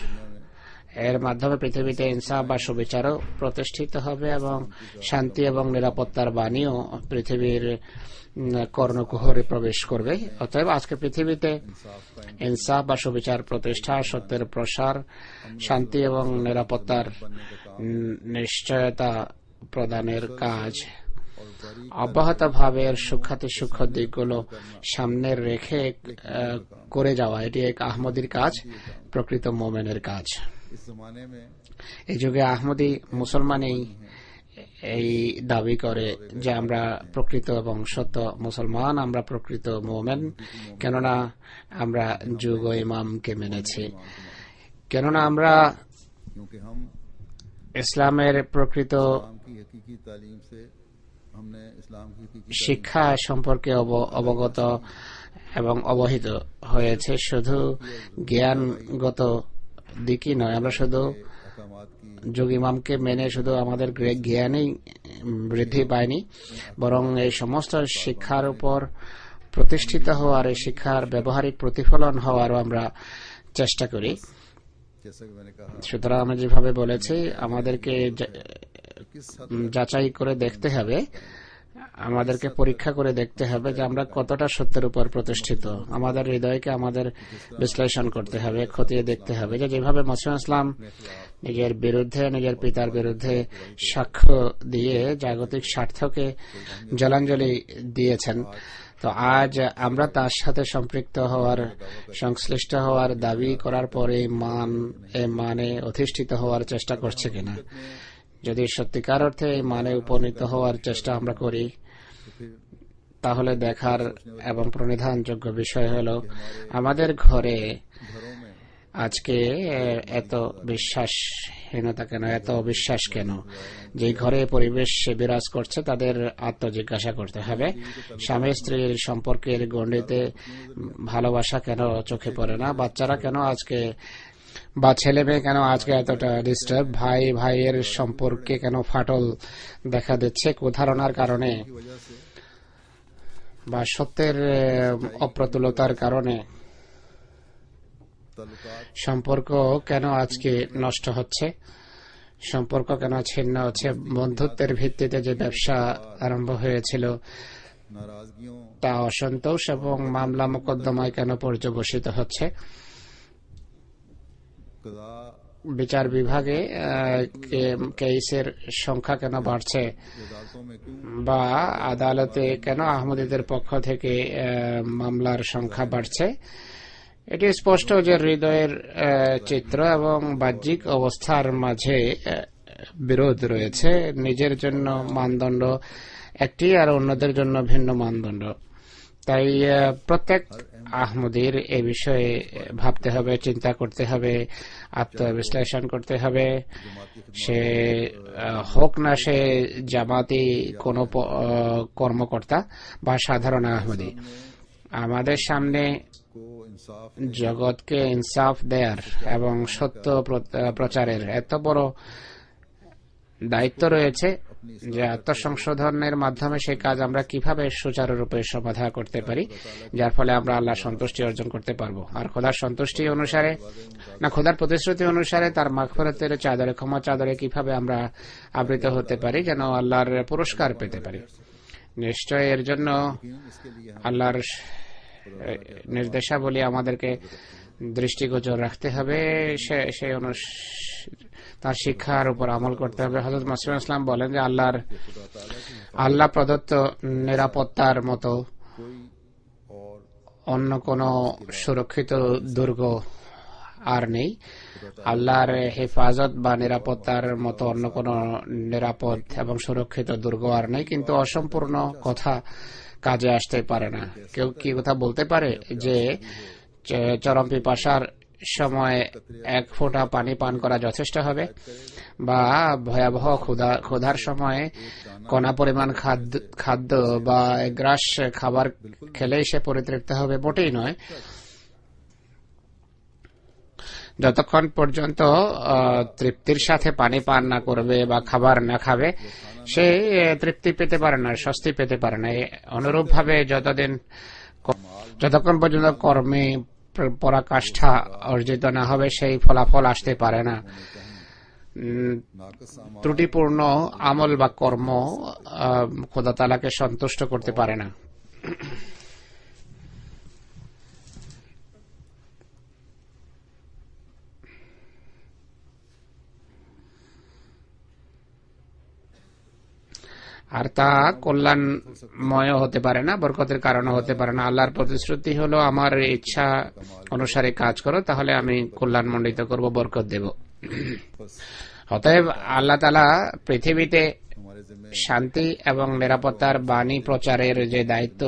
এর মাধ্যমে পৃথিবীতে ইনসাফ বা সুবিচারও প্রতিষ্ঠিত হবে এবং শান্তি এবং নিরাপত্তার বাণীও পৃথিবীর কর্ণকুহরে প্রবেশ করবে। অতএব আজকে পৃথিবীতে ইনসাফ বা সুবিচার প্রতিষ্ঠা, সত্যের প্রসার, শান্তি এবং নিরাপত্তার নিশ্চয়তা প্রদানের কাজ অব্যাহতভাবে সূক্ষ্মাতি সূক্ষ্ম দিকগুলো সামনে রেখে করে যাওয়া, এটি এক আহমদীর কাজ, প্রকৃত মোমেনের কাজ। इस जमाने में এই যুগে আহমদী মুসলমানই এই দাবি করে যে আমরা প্রকৃত এবং সত্য মুসলমান, আমরা প্রকৃত মোমেন, কেননা আমরা যুগ ও ইমামকে মেনেছি, কেননা আমরা क्योंकि हम ইসলামের প্রকৃত इस्लाम की हकीकी तालीम से हमने इस्लाम की हकीकी শিক্ষা সম্পর্কে অবগত এবং অবহিত হয়েছে। শুধু জ্ঞানগত দিকই নয়, আমরা শুধু अहकामात की যোগ ইমামকে মেনে শুধু আমাদের জ্ঞানই বৃদ্ধি পায়নি, বরং এই সমস্ত শিক্ষার উপর প্রতিষ্ঠিত হওয়ার, এই শিক্ষার ব্যবহারিক প্রতিফলন হওয়ারও আমরা চেষ্টা করি। जैसा कि मैंने कहा সুতরাং আমি যেভাবে বলেছি, আমাদেরকে किस हद যাচাই করে দেখতে হবে, আমাদেরকে পরীক্ষা করে দেখতে হবে যে আমরা কতটা সত্যের উপর প্রতিষ্ঠিত। আমাদের হৃদয়কে আমাদের বিশ্লেষণ করতে হবে, খতিয়ে দেখতে হবে যে যেভাবে মুসলিম ইসলাম নিজের বিরুদ্ধে, নিজের পিতার বিরুদ্ধে সাক্ষ্য দিয়ে জাগতিক স্বার্থকে জলাঞ্জলি দিয়েছেন, তো আজ আমরা তার সাথে সম্পৃক্ত হওয়ার, সংশ্লিষ্ট হওয়ার দাবি করার পরে মানে অধিষ্ঠিত হওয়ার চেষ্টা করছে কিনা। যদি সত্যিকার অর্থে এই মানে উপনীত হওয়ার চেষ্টা আমরা করি, তাহলে দেখার এবং প্রণিধানযোগ্য বিষয় হল আমাদের ঘরে আজকে এত বিশ্বাসহীনতা কেন, এত অবিশ্বাস কেন। যে ঘরে পরিবেশ বিরাজ করছে তাদের আত্মজিজ্ঞাসা করতে হবে। স্বামী স্ত্রীর সম্পর্কের গণ্ডিতে ভালোবাসা কেন চোখে পড়ে না? বাচ্চারা কেন আজকে, বা ছেলে মেয়ে কেন আজকে এতটা ডিস্টার্ব? ভাই ভাইয়ের সম্পর্কে কেন ফাটল দেখা দিচ্ছে? কুধারণার কারণে বা সত্যের অপ্রতুলতার কারণে। সম্পর্ক কেন আজকে নষ্ট হচ্ছে, সম্পর্ক কেন ছিন্ন হচ্ছে, বন্ধুত্বের ভিত্তিতে যে ব্যবসা আরম্ভ হয়েছিল नाराजगियों তা অসন্তোষ এবং মামলা মোকদ্দমায় কেন পর্যবসিত হচ্ছে, कदा বিচার বিভাগে কেসের সংখ্যা কেন বাড়ছে, अदालतों में क्यों বা আদালতে কেন আহমদীদের পক্ষ থেকে মামলার সংখ্যা বাড়ছে। এটি স্পষ্ট যে হৃদয়ের চিত্র এবং বাহ্যিক অবস্থার মাঝে বিরোধ রয়েছে। নিজের জন্য মানদণ্ড একটি আর অন্যদের জন্য ভিন্ন মানদণ্ড। তাই প্রত্যেক আহমদীর এ বিষয়ে ভাবতে হবে, চিন্তা করতে হবে, আত্মবিশ্লেষণ করতে হবে। সে হোক না সে জামাতি কোনো কর্মকর্তা বা সাধারণ আহমদী, আমাদের সামনে को इंसाफ জগৎকে ইনসাফ দেয়ার এবং সত্য প্রচারের এত বড় দায়িত্ব রয়েছে যে আত্মসংশোধনের মাধ্যমে সেই কাজ আমরা কিভাবে সুচারুরূপে সমাধা করতে পারি, যার ফলে আমরা আল্লাহর সন্তুষ্টি অর্জন করতে পারবো। আর খোদার সন্তুষ্টি অনুসারে না খোদার প্রতিশ্রুতি অনুসারে তার মাগফিরাতের চাদরে, ক্ষমা চাদরে কিভাবে আমরা আবৃত হতে পারি, যেন আল্লাহর পুরস্কার পেতে পারি। নিশ্চয় এর জন্য इसके लिए আল্লাহর নির্দেশাবলী আমাদেরকে দৃষ্টিগোচর রাখতে হবে, সেই তার শিক্ষার উপর আমল করতে হবে। হযরত মাসিহ ইসলাম বলেন যে আল্লাহ প্রদত্ত নিরাপত্তার মতো कोई और অন্য কোনো সুরক্ষিত দুর্গ আর নেই। আল্লাহর হেফাজত বা নিরাপত্তার মতো অন্য কোনো নিরাপদ এবং সুরক্ষিত দুর্গ আর নেই। কিন্তু অসম্পূর্ণ কথা কাজে আসতে পারে না। কেউ কি কথা বলতে পারে যে চরম পিপাসার সময় এক ফোঁটা পানি পান করা যথেষ্ট হবে, বা ভয়াবহ ক্ষুধার সময় কণা পরিমাণ খাদ্য বা এক গ্রাস খাবার খেলেই সে পরিতৃপ্ত হবে? মোটেই নয়। যতক্ষণ পর্যন্ত তৃপ্তির সাথে পানি পান না করবে বা খাবার না খাবে, সে তৃপ্তি পেতে পারে না, স্বস্তি পেতে পারে না। অনুরূপ ভাবে যতক্ষণ পর্যন্ত কর্মে পরাকাষ্ঠা অর্জিত না হবে, সেই ফলাফল আসতে পারে না। ত্রুটিপূর্ণ আমল বা কর্ম খোদা তাআলাকে সন্তুষ্ট করতে পারে না। আর তা কল্যাণময় হতে পারে না, বরকতের কারণে হতে পারে না। আল্লাহর প্রতিশ্রুতি হলো, আমার ইচ্ছা অনুসারে কাজ করো, তাহলে আমি কল্যাণমণ্ডিত করব, বরকত দেব। অতএব আল্লাহ তাআলা পৃথিবীতে শান্তি এবং নিরাপত্তার বাণী প্রচারের যে দায়িত্ব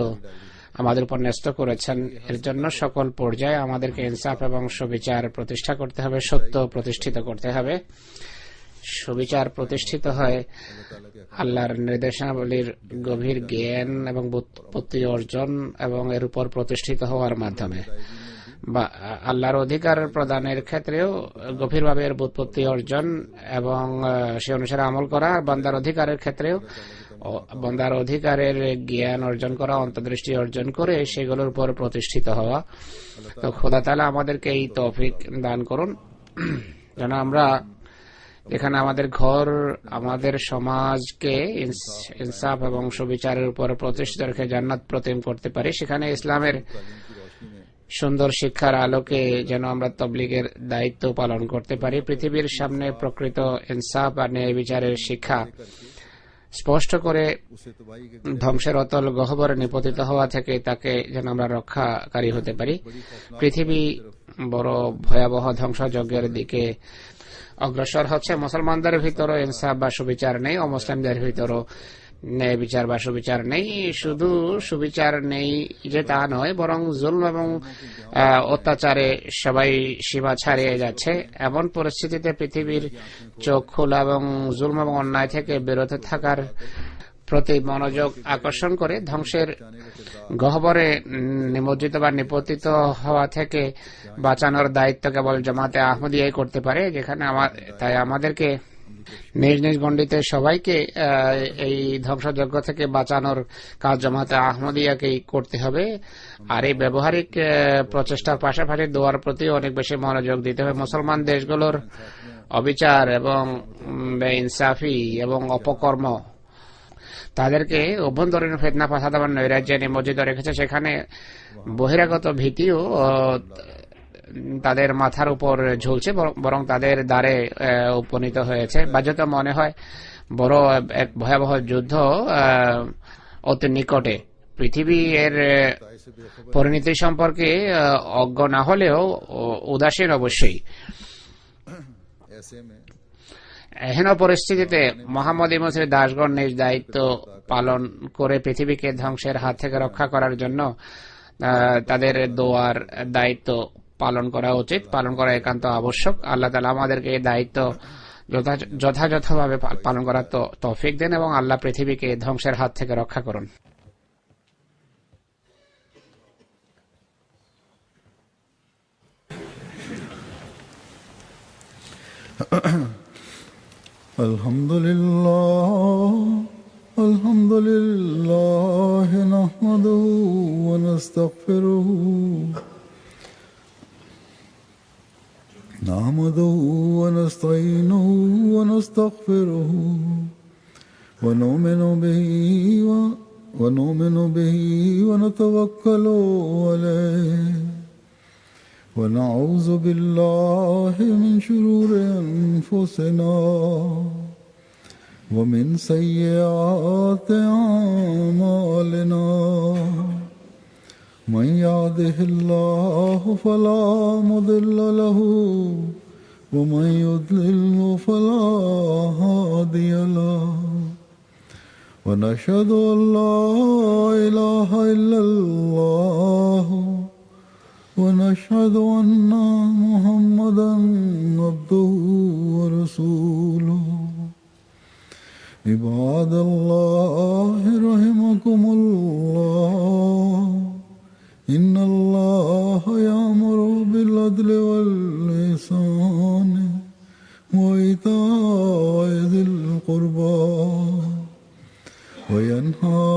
আমাদের উপর ন্যস্ত করেছেন, এর জন্য সকল পর্যায়ে আমাদেরকে ইনসাফ এবং সুবিচার প্রতিষ্ঠা করতে হবে, সত্য প্রতিষ্ঠিত করতে হবে। সুবিচার প্রতিষ্ঠিত হয় আল্লাহর নির্দেশাবলীর গভীর জ্ঞান এবং বুৎপত্তি অর্জন এবং এর উপর প্রতিষ্ঠিত হওয়ার মাধ্যমে। বা আল্লাহর অধিকার প্রদানের ক্ষেত্রেও গভীরভাবে এর বুৎপত্তি অর্জন এবং সে অনুসারে আমল করা, বান্দার অধিকারের ক্ষেত্রেও বান্দার অধিকারের জ্ঞান অর্জন করা, অন্তর্দৃষ্টি অর্জন করে সেগুলোর উপর প্রতিষ্ঠিত হওয়া। তো খোদা তাআলা আমাদেরকে এই তৌফিক দান করুন যেন আমরা এখানে আমাদের ঘর, আমাদের সমাজকে ইনসাফ এবং সুবিচারের উপর প্রতিষ্ঠিত রেখে জান্নাত প্রতিম করতে পারি। সেখানে ইসলামের সুন্দর শিক্ষার আলোকে যেন আমরা তাবলীগের দায়িত্ব পালন করতে পারি। পৃথিবীর সামনে প্রকৃত ইনসাফ আর ন্যায় বিচারের শিক্ষা স্পষ্ট করে ধ্বংসের অতল গহ্বরে নিপতিত হওয়া থেকে তাকে যেন আমরা রক্ষাকারী হতে পারি। পৃথিবী বড় ভয়াবহ ধ্বংসযজ্ঞের দিকে অগ্রসর হচ্ছে। মুসলমানদের ভিতরও ইনসাফ বা সুবিচার নেই, অমুসলিমদের ভিতরও ন্যায় বিচার বা সুবিচার নেই। শুধু সুবিচার নেই যে তা নয়, বরং জুলম এবং অত্যাচারে সবাই সীমা ছাড়িয়ে যাচ্ছে। এমন পরিস্থিতিতে পৃথিবীর চোখ খোলা এবং জুলম এবং অন্যায় থেকে বিরত থাকার প্রতি মনোযোগ আকর্ষণ করে ধ্বংসের গহ্বরে নিমজ্জিত বা নিপতিত হওয়া থেকে বাঁচানোর দায়িত্ব কেবল জামাতে আহমদিয়াই করতে পারে। যেখানে তাই আমাদেরকে নিজ নিজ গণ্ডিতে সবাইকে এই ধ্বংসযজ্ঞ থেকে বাঁচানোর কাজ জামাতে আহমদিয়াকেই করতে হবে। আর এই ব্যবহারিক প্রচেষ্টার পাশাপাশি দোয়ার প্রতি অনেক বেশি মনোযোগ দিতে হবে। মুসলমান দেশগুলোর অবিচার এবং বেইনসাফি এবং অপকর্ম তাদেরকে অভ্যন্তরীণ ফিতনা ফাসাদ এবং নৈরাজ্যে নিমজ্জিত রেখেছে। সেখানে বহিরাগত ভীতিও তাদের মাথার উপর ঝুলছে, বরং তাদের দ্বারে উপনীত হয়েছে। বাহ্যত মনে হয় বড় এক ভয়াবহ যুদ্ধ অতি নিকটে। পৃথিবী এর পরিণতি সম্পর্কে অজ্ঞ না হলেও উদাসীন অবশ্যই। এহেন পরিস্থিতিতে মোহাম্মদ ইমসির দাসগণ নিজ দায়িত্ব পালন করে পৃথিবীকে ধ্বংসের হাত থেকে রক্ষা করার জন্য তাদের দোয়ার দায়িত্ব পালন করা উচিত, পালন করা একান্ত আবশ্যক। আল্লাহ তাআলা আমাদেরকে এই দায়িত্ব যথাযথভাবে পালন করার তৌফিক দেন এবং আল্লাহ পৃথিবীকে ধ্বংসের হাত থেকে রক্ষা করুন। আলহামদুলিল্লাহ নাহমাদুহু ওয়া নাস্তাগফিরুহু ওয়া নাস্তাঈনুহু ওয়া নাস্তাগফিরুহু ওয়া নু'মিনু বিহি ওয়া নাতাওয়াক্কালু আলাইহি ونعوذ بالله من شرور أنفسنا ومن سيئات أعمالنا من يهده الله فلا مضل له ومن يضلل فلا هادي له ونشهد أن لا إله إلا الله ونشهد أن محمدا عبده ورسوله عباد الله رحمكم الله إن الله يأمر بالعدل والإحسان وإيتاء ذي القربى وينهى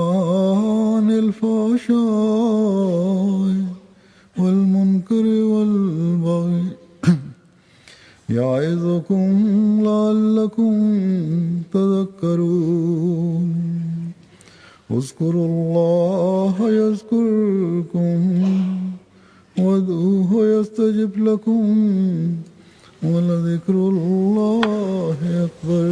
عن الفحشاء والمنكر والبغي يعظكم لعلكم تذكرون اذكروا الله يذكركم وادعوه يستجب لكم ولذكر الله أكبر